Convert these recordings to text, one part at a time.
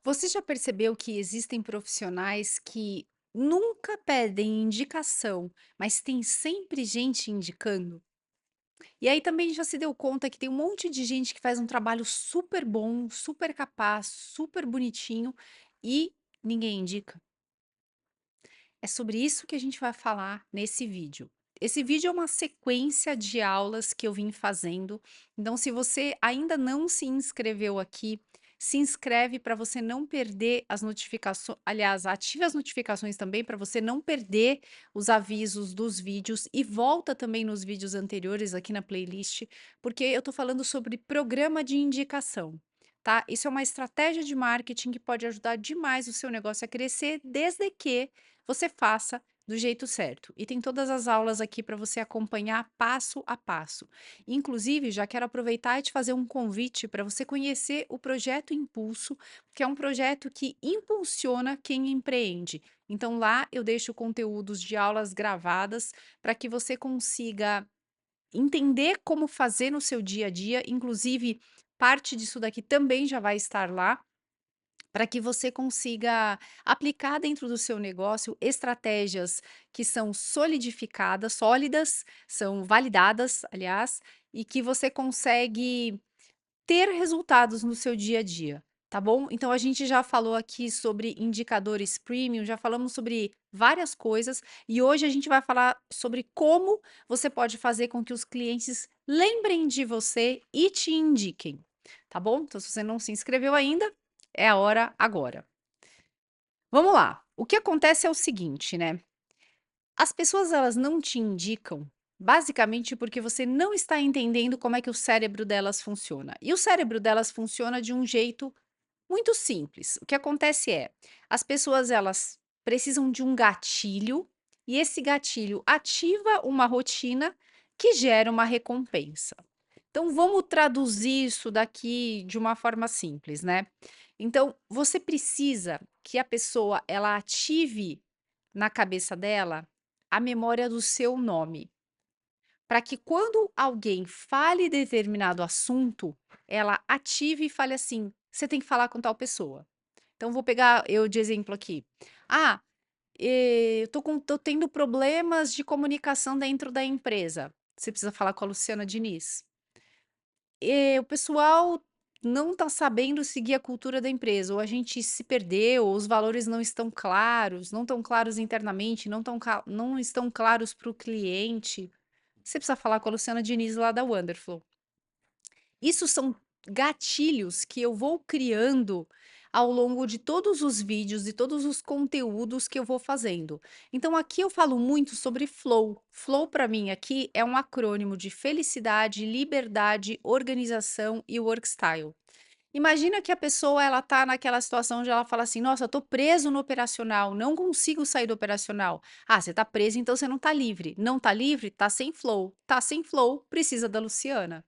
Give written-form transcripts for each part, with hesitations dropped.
Você já percebeu que existem profissionais que nunca pedem indicação, mas tem sempre gente indicando? E aí também já se deu conta que tem um monte de gente que faz um trabalho super bom, super capaz, super bonitinho e ninguém indica? É sobre isso que a gente vai falar nesse vídeo. Esse vídeo é uma sequência de aulas que eu vim fazendo. Então, se você ainda não se inscreveu aqui, se inscreve para você não perder as notificações. Aliás, ative as notificações também para você não perder os avisos dos vídeos e volta também nos vídeos anteriores aqui na playlist, porque eu estou falando sobre programa de indicação. Tá? Isso é uma estratégia de marketing que pode ajudar demais o seu negócio a crescer, desde que você faça do jeito certo. E tem todas as aulas aqui para você acompanhar passo a passo. Inclusive, já quero aproveitar e te fazer um convite para você conhecer o projeto Impulso, que é um projeto que impulsiona quem empreende. Então, lá eu deixo conteúdos de aulas gravadas para que você consiga entender como fazer no seu dia a dia. Inclusive, parte disso daqui também já vai estar lá para que você consiga aplicar dentro do seu negócio estratégias que são solidificadas, sólidas, são validadas, aliás, e que você consegue ter resultados no seu dia a dia, tá bom? Então a gente já falou aqui sobre indicadores premium, já falamos sobre várias coisas e hoje a gente vai falar sobre como você pode fazer com que os clientes lembrem de você e te indiquem, tá bom? Então se você não se inscreveu ainda, é a hora agora. Vamos lá. O que acontece é o seguinte, né? As pessoas elas não te indicam basicamente porque você não está entendendo como é que o cérebro delas funciona. E o cérebro delas funciona de um jeito muito simples. O que acontece é, as pessoas elas precisam de um gatilho e esse gatilho ativa uma rotina que gera uma recompensa. Então vamos traduzir isso daqui de uma forma simples, né? Então você precisa que a pessoa ela ative na cabeça dela a memória do seu nome, para que quando alguém fale determinado assunto, ela ative e fale assim: "Você tem que falar com tal pessoa". Então vou pegar eu de exemplo aqui. "Ah, eu tô tendo problemas de comunicação dentro da empresa". Você precisa falar com a Luciana Diniz. O pessoal não está sabendo seguir a cultura da empresa, ou a gente se perdeu, ou os valores não estão claros, não estão claros internamente, não estão claros para o cliente. Você precisa falar com a Luciana Diniz lá da Wonderful. Isso são gatilhos que eu vou criando ao longo de todos os vídeos e todos os conteúdos que eu vou fazendo. Então aqui eu falo muito sobre flow. Flow para mim aqui é um acrônimo de felicidade, liberdade, organização e work style. Imagina que a pessoa ela tá naquela situação onde ela fala assim: "Nossa, eu tô preso no operacional, não consigo sair do operacional". Ah, você tá preso, então você não tá livre. Não tá livre, tá sem flow. Tá sem flow, precisa da Luciana.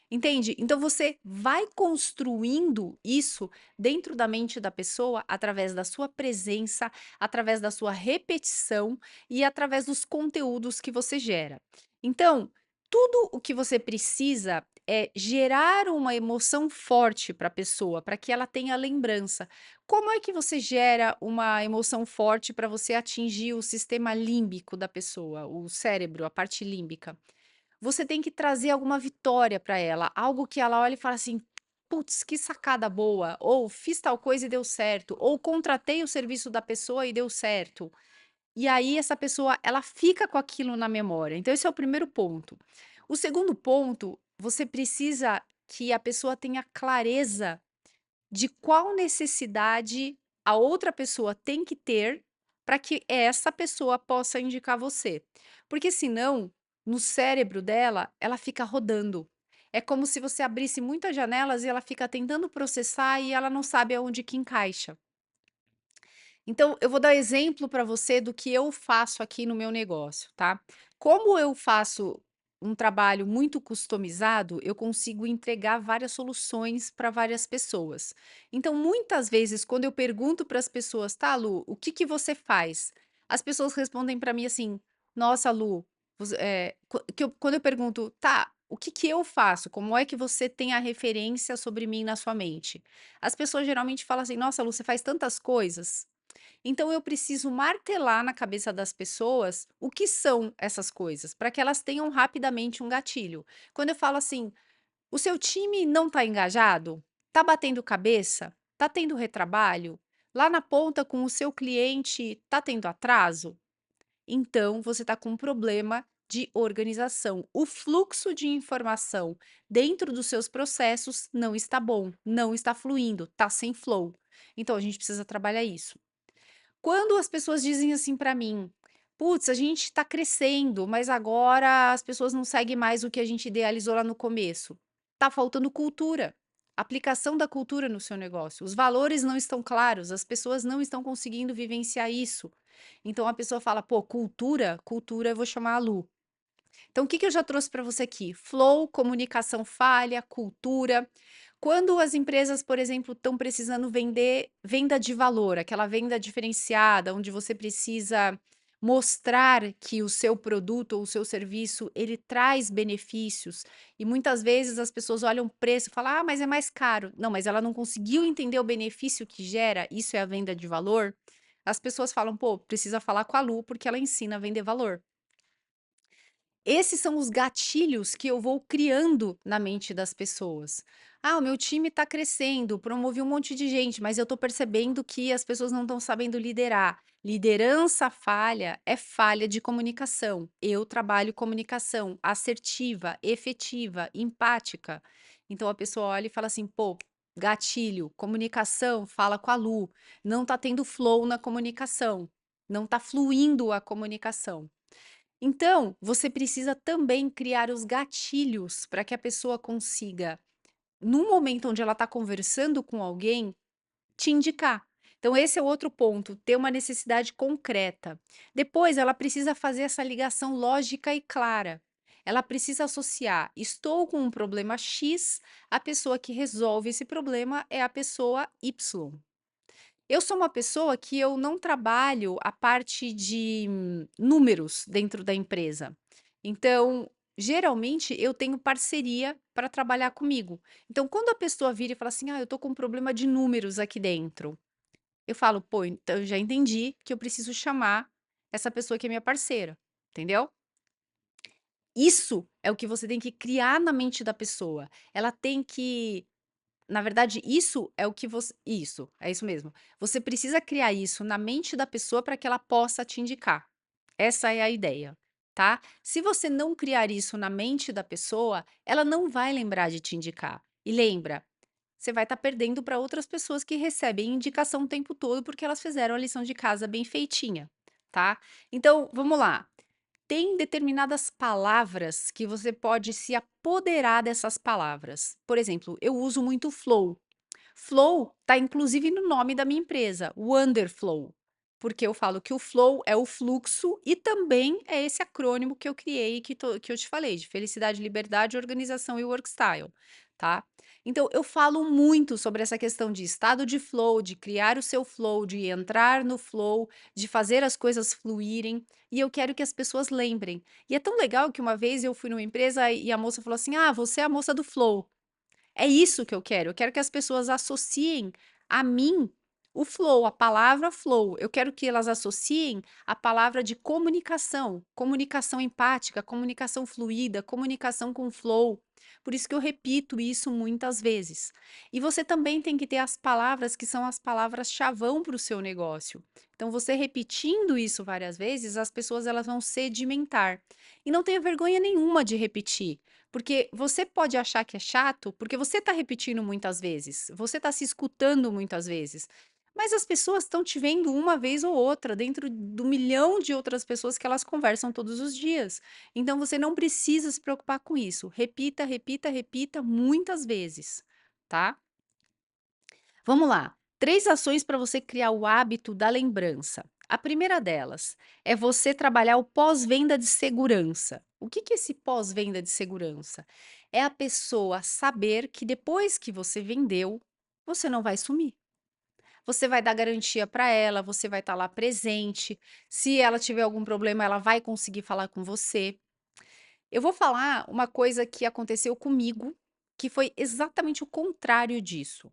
Entende? Então você vai construindo isso dentro da mente da pessoa através da sua presença, através da sua repetição e através dos conteúdos que você gera. Então, tudo o que você precisa é gerar uma emoção forte para a pessoa, para que ela tenha lembrança. Como é que você gera uma emoção forte para você atingir o sistema límbico da pessoa, o cérebro, a parte límbica? Você tem que trazer alguma vitória para ela, algo que ela olhe e fala assim: "Putz, que sacada boa", ou "Fiz tal coisa e deu certo", ou "Contratei o serviço da pessoa e deu certo". E aí essa pessoa, ela fica com aquilo na memória. Então esse é o primeiro ponto. O segundo ponto, você precisa que a pessoa tenha clareza de qual necessidade a outra pessoa tem que ter para que essa pessoa possa indicar você. Porque senão, no cérebro dela, ela fica rodando. É como se você abrisse muitas janelas e ela fica tentando processar e ela não sabe aonde que encaixa. Então, eu vou dar exemplo para você do que eu faço aqui no meu negócio, tá? Como eu faço um trabalho muito customizado, eu consigo entregar várias soluções para várias pessoas. Então, muitas vezes, quando eu pergunto para as pessoas, tá, Lu, o que que você faz? As pessoas respondem para mim assim: Nossa, Lu, quando eu pergunto, tá, o que que eu faço? Como é que você tem a referência sobre mim na sua mente? As pessoas geralmente falam assim: "Nossa, Lu, você faz tantas coisas". Então eu preciso martelar na cabeça das pessoas o que são essas coisas, para que elas tenham rapidamente um gatilho. Quando eu falo assim: "O seu time não está engajado? Está batendo cabeça? Está tendo retrabalho? Lá na ponta com o seu cliente está tendo atraso?" Então, você está com um problema de organização. O fluxo de informação dentro dos seus processos não está bom, não está fluindo, está sem flow. Então, a gente precisa trabalhar isso. Quando as pessoas dizem assim para mim: "Putz, a gente está crescendo, mas agora as pessoas não seguem mais o que a gente idealizou lá no começo". Tá faltando cultura, aplicação da cultura no seu negócio. Os valores não estão claros, as pessoas não estão conseguindo vivenciar isso. Então a pessoa fala: "Pô, cultura? Cultura eu vou chamar a Lu". Então, o que que eu já trouxe para você aqui? Flow, comunicação falha, cultura. Quando as empresas, por exemplo, estão precisando vender venda de valor, aquela venda diferenciada, onde você precisa mostrar que o seu produto ou o seu serviço ele traz benefícios e muitas vezes as pessoas olham o preço e falam: "Ah, mas é mais caro". Não, mas ela não conseguiu entender o benefício que gera, isso é a venda de valor. As pessoas falam: "Pô, precisa falar com a Lu porque ela ensina a vender valor". Esses são os gatilhos que eu vou criando na mente das pessoas. Ah, o meu time está crescendo, promovi um monte de gente, mas eu estou percebendo que as pessoas não estão sabendo liderar. Liderança falha é falha de comunicação. Eu trabalho comunicação assertiva, efetiva, empática. Então a pessoa olha e fala assim: pô, gatilho, comunicação, fala com a Lu. Não está tendo flow na comunicação, não está fluindo a comunicação. Então, você precisa também criar os gatilhos para que a pessoa consiga, no momento onde ela está conversando com alguém, te indicar. Então, esse é o outro ponto, ter uma necessidade concreta. Depois, ela precisa fazer essa ligação lógica e clara. Ela precisa associar: estou com um problema X, a pessoa que resolve esse problema é a pessoa Y. Eu sou uma pessoa que eu não trabalho a parte de números dentro da empresa. Então, geralmente, eu tenho parceria para trabalhar comigo. Então, quando a pessoa vira e fala assim: "Ah, eu tô com um problema de números aqui dentro", eu falo: "Pô, então eu já entendi que eu preciso chamar essa pessoa que é minha parceira", entendeu? Isso é o que você tem que criar na mente da pessoa. Ela tem que Na verdade, isso é o que você isso, é isso mesmo. Você precisa criar isso na mente da pessoa para que ela possa te indicar. Essa é a ideia, tá? Se você não criar isso na mente da pessoa, ela não vai lembrar de te indicar. E lembra, você vai estar perdendo para outras pessoas que recebem indicação o tempo todo porque elas fizeram a lição de casa bem feitinha, tá? Então, vamos lá. Tem determinadas palavras que você pode se apoderar dessas palavras. Por exemplo, eu uso muito flow. Flow está inclusive no nome da minha empresa, Wonderflow, porque eu falo que o flow é o fluxo e também é esse acrônimo que eu criei, que eu te falei, de felicidade, liberdade, organização e workstyle, tá? Então, eu falo muito sobre essa questão de estado de flow, de criar o seu flow, de entrar no flow, de fazer as coisas fluírem, e eu quero que as pessoas lembrem. E é tão legal que uma vez eu fui numa empresa e a moça falou assim: "Ah, você é a moça do flow". É isso que eu quero. Eu quero que as pessoas associem a mim o flow, a palavra flow. Eu quero que elas associem a palavra de comunicação, comunicação empática, comunicação fluida, comunicação com flow. Por isso que eu repito isso muitas vezes. E você também tem que ter as palavras que são as palavras chavão para o seu negócio. Então, você repetindo isso várias vezes, as pessoas elas vão sedimentar. E não tenha vergonha nenhuma de repetir. Porque você pode achar que é chato, porque você está repetindo muitas vezes, você está se escutando muitas vezes. Mas as pessoas estão te vendo uma vez ou outra, dentro do milhão de outras pessoas que elas conversam todos os dias. Então você não precisa se preocupar com isso. Repita, repita, repita muitas vezes, tá? Vamos lá. 3 ações para você criar o hábito da lembrança. A primeira delas é você trabalhar o pós-venda de segurança. O que que é esse pós-venda de segurança? É a pessoa saber que depois que você vendeu, você não vai sumir. Você vai dar garantia para ela, você vai estar lá presente. Se ela tiver algum problema, ela vai conseguir falar com você. Eu vou falar uma coisa que aconteceu comigo, que foi exatamente o contrário disso.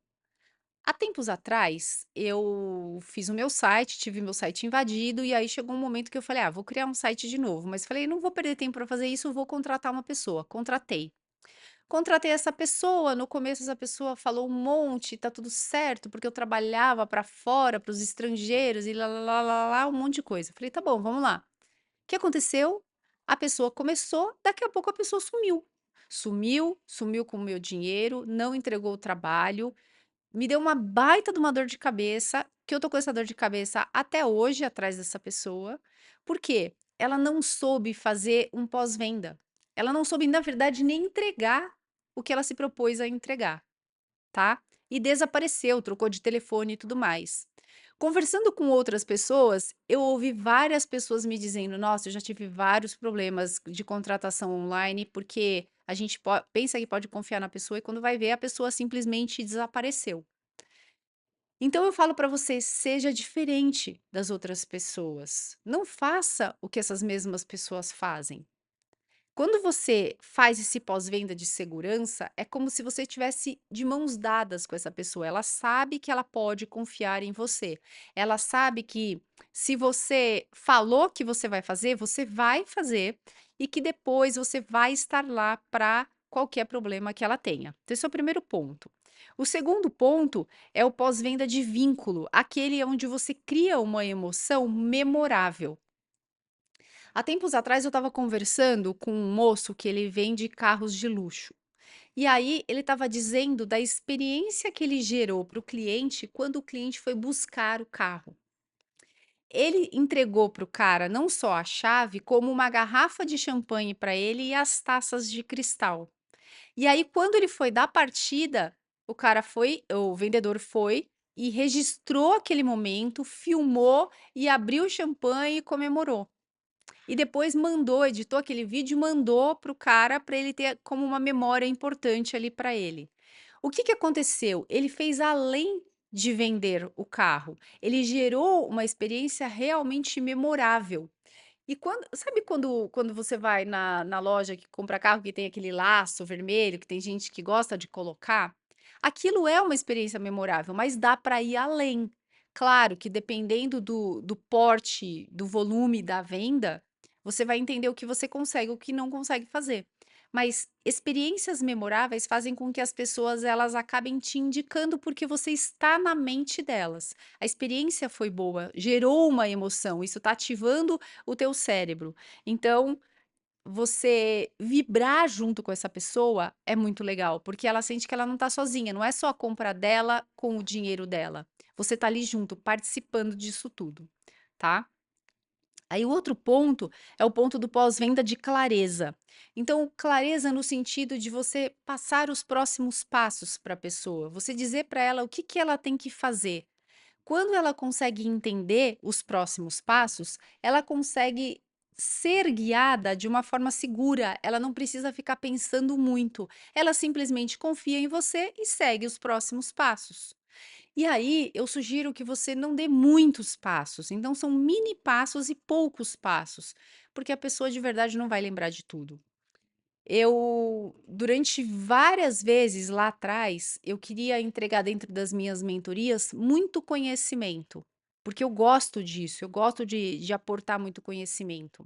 Há tempos atrás, eu fiz o meu site, tive meu site invadido, e aí chegou um momento que eu falei: "Ah, vou criar um site de novo", mas falei: "Não vou perder tempo para fazer isso, vou contratar uma pessoa". Contratei. Contratei essa pessoa, no começo essa pessoa falou um monte, tá tudo certo, porque eu trabalhava para fora, para os estrangeiros e lá, um monte de coisa. Falei: "Tá bom, vamos lá". O que aconteceu? A pessoa começou, daqui a pouco a pessoa sumiu. Sumiu com o meu dinheiro, não entregou o trabalho, me deu uma baita de uma dor de cabeça, que eu tô com essa dor de cabeça até hoje atrás dessa pessoa. Por quê? Ela não soube fazer um pós-venda. Ela não soube, na verdade, nem entregar o que ela se propôs a entregar, tá? E desapareceu, trocou de telefone e tudo mais. Conversando com outras pessoas, eu ouvi várias pessoas me dizendo: "Nossa, eu já tive vários problemas de contratação online, porque a gente pensa que pode confiar na pessoa e quando vai ver, a pessoa simplesmente desapareceu". Então eu falo para você, seja diferente das outras pessoas. Não faça o que essas mesmas pessoas fazem. Quando você faz esse pós-venda de segurança, é como se você tivesse de mãos dadas com essa pessoa. Ela sabe que ela pode confiar em você. Ela sabe que se você falou que você vai fazer e que depois você vai estar lá para qualquer problema que ela tenha. Esse é o primeiro ponto. O segundo ponto é o pós-venda de vínculo, aquele onde você cria uma emoção memorável. Há tempos atrás eu estava conversando com um moço que ele vende carros de luxo. E aí ele estava dizendo da experiência que ele gerou para o cliente quando o cliente foi buscar o carro. Ele entregou para o cara não só a chave, como uma garrafa de champanhe para ele e as taças de cristal. E aí, quando ele foi dar partida, o vendedor foi e registrou aquele momento, filmou e abriu o champanhe e comemorou. E depois mandou, editou aquele vídeo e mandou para o cara para ele ter como uma memória importante ali para ele. O que que aconteceu? Ele fez além de vender o carro, ele gerou uma experiência realmente memorável. E quando você vai na loja que compra carro que tem aquele laço vermelho, que tem gente que gosta de colocar? Aquilo é uma experiência memorável, mas dá para ir além. Claro que dependendo do porte, do volume da venda, você vai entender o que você consegue, o que não consegue fazer. Mas experiências memoráveis fazem com que as pessoas elas acabem te indicando porque você está na mente delas. A experiência foi boa, gerou uma emoção, isso está ativando o teu cérebro. Então, você vibrar junto com essa pessoa é muito legal, porque ela sente que ela não está sozinha, não é só a compra dela com o dinheiro dela. Você está ali junto, participando disso tudo, tá? Aí o outro ponto é o ponto do pós-venda de clareza. Então, clareza no sentido de você passar os próximos passos para a pessoa, você dizer para ela o que que ela tem que fazer. Quando ela consegue entender os próximos passos, ela consegue ser guiada de uma forma segura, ela não precisa ficar pensando muito, ela simplesmente confia em você e segue os próximos passos. E aí, eu sugiro que você não dê muitos passos, então são mini passos e poucos passos, porque a pessoa de verdade não vai lembrar de tudo. Durante várias vezes lá atrás, eu queria entregar dentro das minhas mentorias muito conhecimento, porque eu gosto disso, eu gosto de aportar muito conhecimento.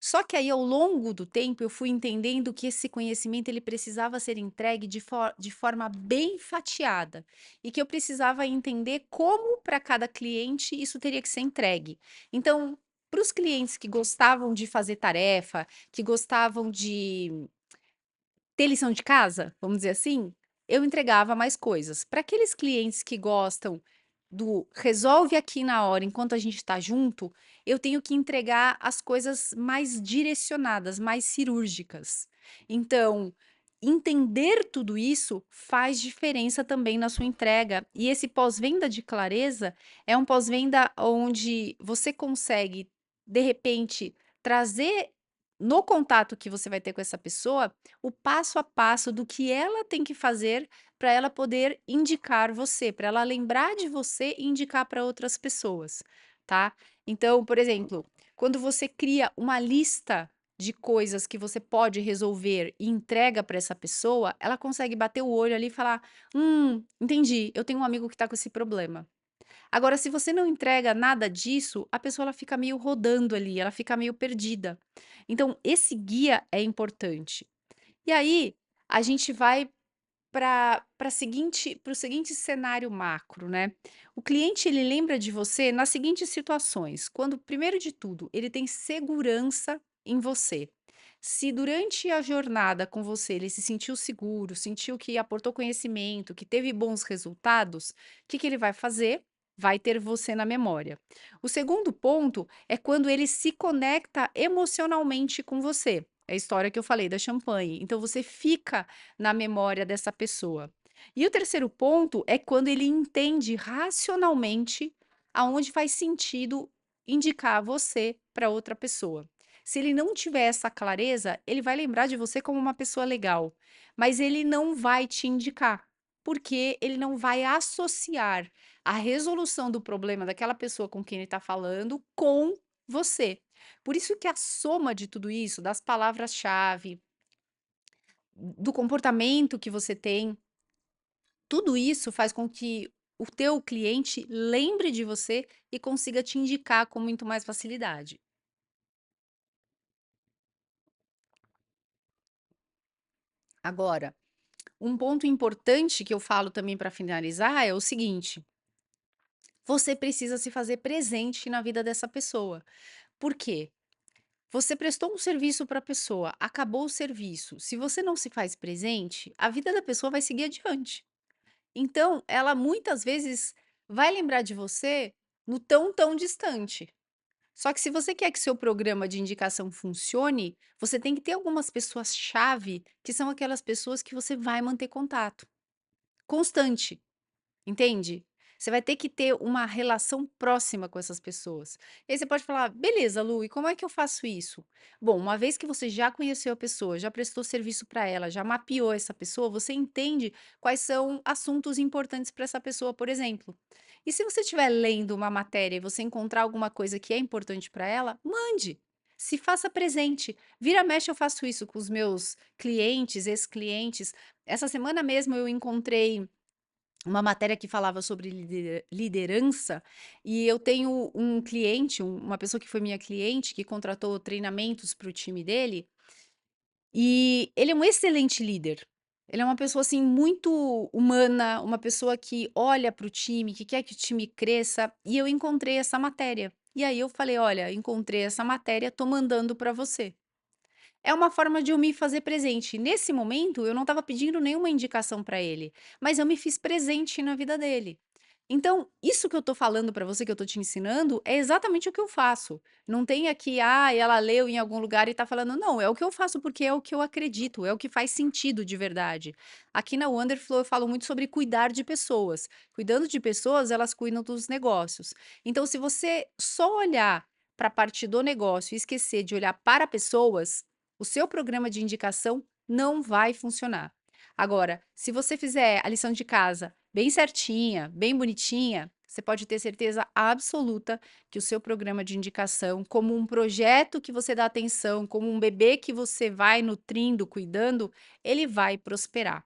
Só que aí, ao longo do tempo, eu fui entendendo que esse conhecimento ele precisava ser entregue de forma bem fatiada e que eu precisava entender como para cada cliente isso teria que ser entregue. Então, para os clientes que gostavam de fazer tarefa, que gostavam de ter lição de casa, vamos dizer assim, eu entregava mais coisas. Para aqueles clientes que gostam do resolve aqui na hora enquanto a gente está junto, eu tenho que entregar as coisas mais direcionadas, mais cirúrgicas. Então, entender tudo isso faz diferença também na sua entrega. E esse pós-venda de clareza é um pós-venda onde você consegue, de repente, trazer no contato que você vai ter com essa pessoa o passo a passo do que ela tem que fazer para ela poder indicar você, para ela lembrar de você e indicar para outras pessoas, tá? Então, por exemplo, quando você cria uma lista de coisas que você pode resolver e entrega para essa pessoa, ela consegue bater o olho ali e falar: entendi, eu tenho um amigo que está com esse problema". Agora, se você não entrega nada disso, a pessoa ela fica meio rodando ali, ela fica meio perdida. Então, esse guia é importante. E aí, a gente vai para o seguinte cenário macro, né. O cliente ele lembra de você nas seguintes situações: quando, primeiro de tudo, ele tem segurança em você. Se durante a jornada com você ele se sentiu seguro, sentiu que aportou conhecimento, que teve bons resultados, o que que ele vai fazer? Vai ter você na memória. O segundo ponto é quando ele se conecta emocionalmente com você. É a história que eu falei da champanhe. Então você fica na memória dessa pessoa. E o terceiro ponto é quando ele entende racionalmente aonde faz sentido indicar você para outra pessoa. Se ele não tiver essa clareza, ele vai lembrar de você como uma pessoa legal, mas ele não vai te indicar, porque ele não vai associar a resolução do problema daquela pessoa com quem ele está falando com você. Por isso que a soma de tudo isso, das palavras-chave, do comportamento que você tem, tudo isso faz com que o teu cliente lembre de você e consiga te indicar com muito mais facilidade. Agora, um ponto importante que eu falo também para finalizar é o seguinte: você precisa se fazer presente na vida dessa pessoa. Por quê? Você prestou um serviço para a pessoa, acabou o serviço. Se você não se faz presente, a vida da pessoa vai seguir adiante. Então, ela muitas vezes vai lembrar de você no tão distante. Só que se você quer que seu programa de indicação funcione, você tem que ter algumas pessoas-chave, que são aquelas pessoas que você vai manter contato constante. Entende? Você vai ter que ter uma relação próxima com essas pessoas. E aí você pode falar: "Beleza, Lu, e como é que eu faço isso?". Bom, uma vez que você já conheceu a pessoa, já prestou serviço para ela, já mapeou essa pessoa, você entende quais são assuntos importantes para essa pessoa, por exemplo. E se você estiver lendo uma matéria e você encontrar alguma coisa que é importante para ela, mande. Se faça presente. Vira mexe eu faço isso com os meus clientes, ex-clientes. Essa semana mesmo eu encontrei uma matéria que falava sobre liderança, e eu tenho um cliente, uma pessoa que foi minha cliente, que contratou treinamentos para o time dele, e ele é um excelente líder. Ele é uma pessoa, assim, muito humana, uma pessoa que olha para o time, que quer que o time cresça, e eu encontrei essa matéria. E aí eu falei: "Olha, encontrei essa matéria, tô mandando para você". É uma forma de eu me fazer presente. Nesse momento, eu não estava pedindo nenhuma indicação para ele, mas eu me fiz presente na vida dele. Então, isso que eu tô falando para você, que eu tô te ensinando, é exatamente o que eu faço. Não tem aqui, ela leu em algum lugar e tá falando. Não, é o que eu faço porque é o que eu acredito, é o que faz sentido de verdade. Aqui na Wonderflow eu falo muito sobre cuidar de pessoas. Cuidando de pessoas, elas cuidam dos negócios. Então, se você só olhar para a parte do negócio e esquecer de olhar para pessoas, o seu programa de indicação não vai funcionar. Agora, se você fizer a lição de casa bem certinha, bem bonitinha, você pode ter certeza absoluta que o seu programa de indicação, como um projeto que você dá atenção, como um bebê que você vai nutrindo, cuidando, ele vai prosperar.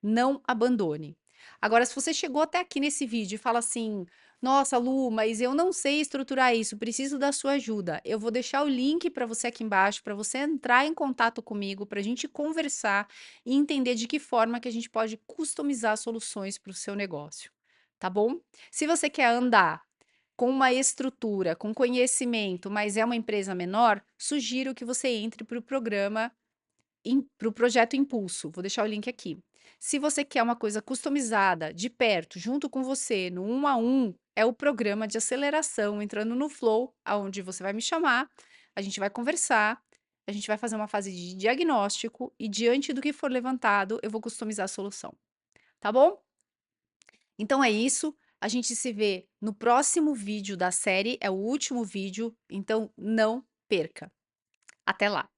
Não abandone. Agora, se você chegou até aqui nesse vídeo e fala assim: "Nossa, Lu, mas eu não sei estruturar isso, preciso da sua ajuda". Eu vou deixar o link para você aqui embaixo, para você entrar em contato comigo, para a gente conversar e entender de que forma que a gente pode customizar soluções para o seu negócio, tá bom? Se você quer andar com uma estrutura, com conhecimento, mas é uma empresa menor, sugiro que você entre para o programa para o projeto Impulso, vou deixar o link aqui. Se você quer uma coisa customizada, de perto, junto com você, no 1 a 1, é o programa de aceleração entrando no Flow, aonde você vai me chamar, a gente vai conversar, a gente vai fazer uma fase de diagnóstico e diante do que for levantado, eu vou customizar a solução, tá bom? Então é isso, a gente se vê no próximo vídeo da série, é o último vídeo, então não perca. Até lá.